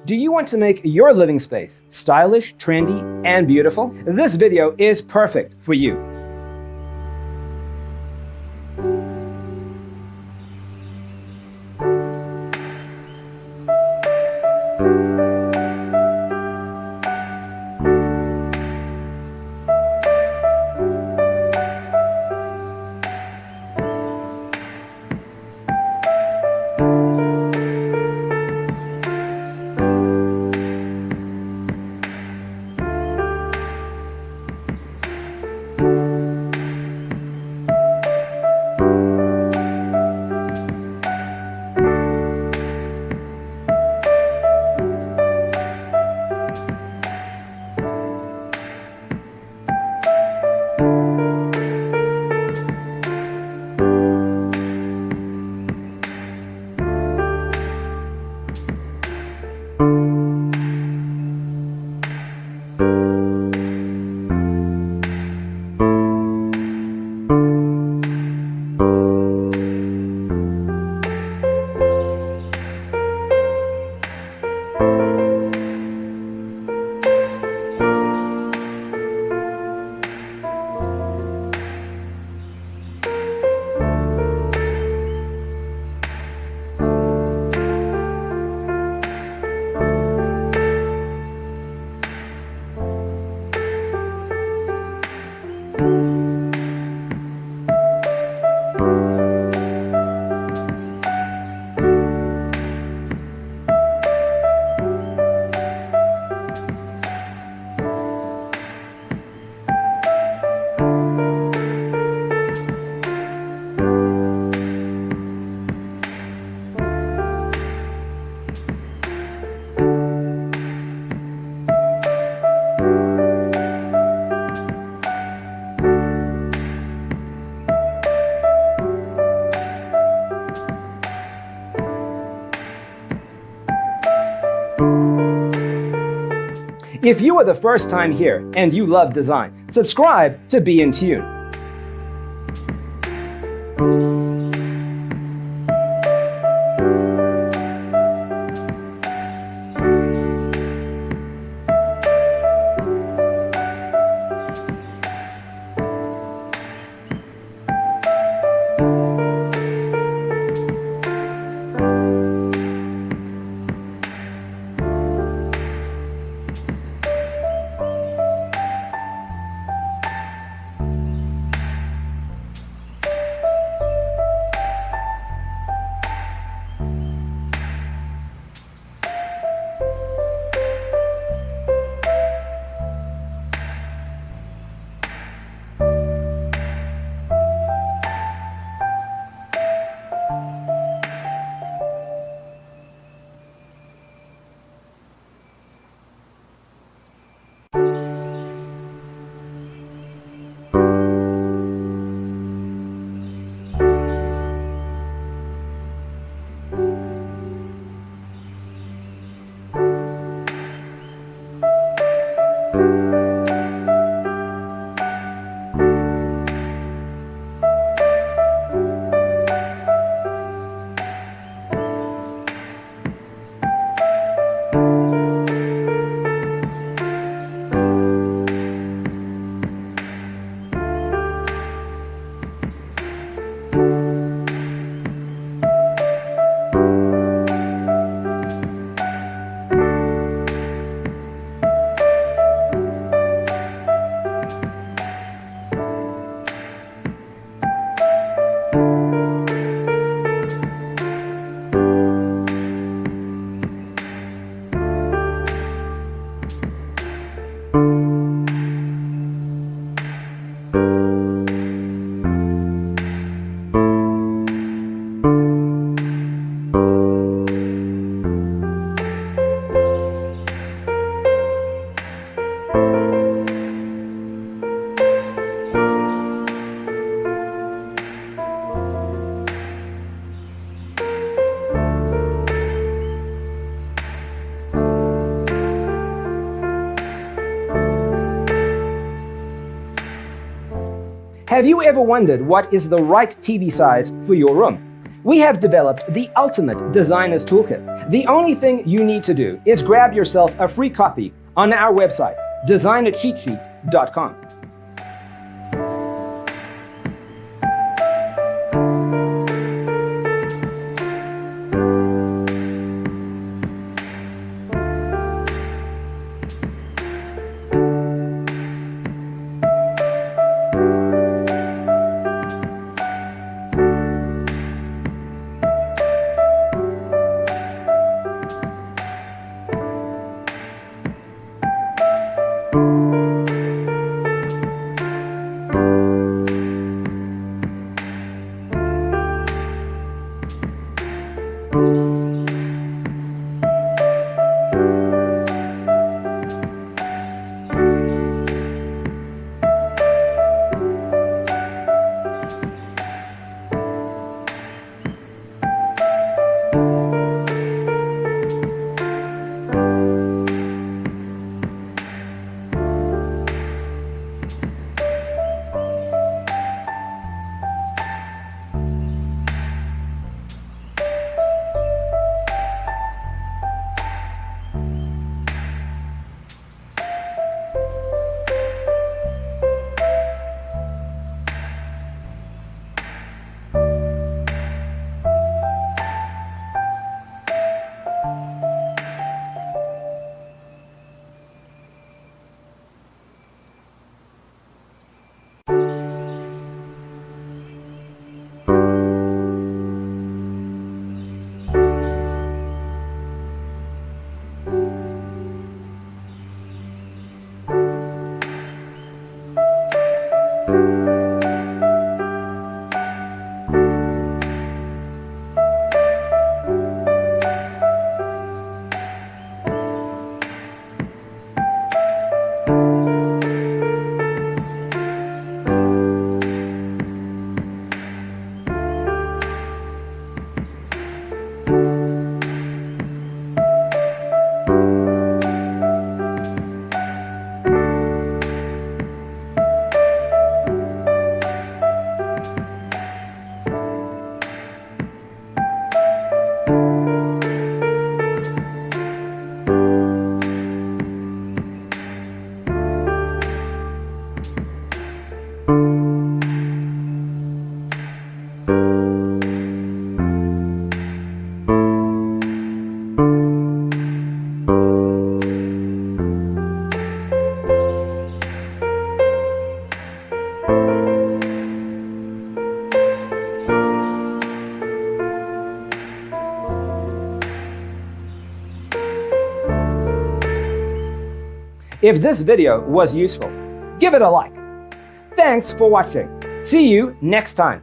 Do you want to make your living space stylish, trendy, and beautiful? This video is perfect for you. If you are the first time here and you love design, subscribe to Be in Tune. Have you ever wondered what is the right TV size for your room? We have developed the ultimate designer's toolkit. The only thing you need to do is grab yourself a free copy on our website, designercheatsheet.com. If this video was useful, give it a like. Thanks for watching. See you next time.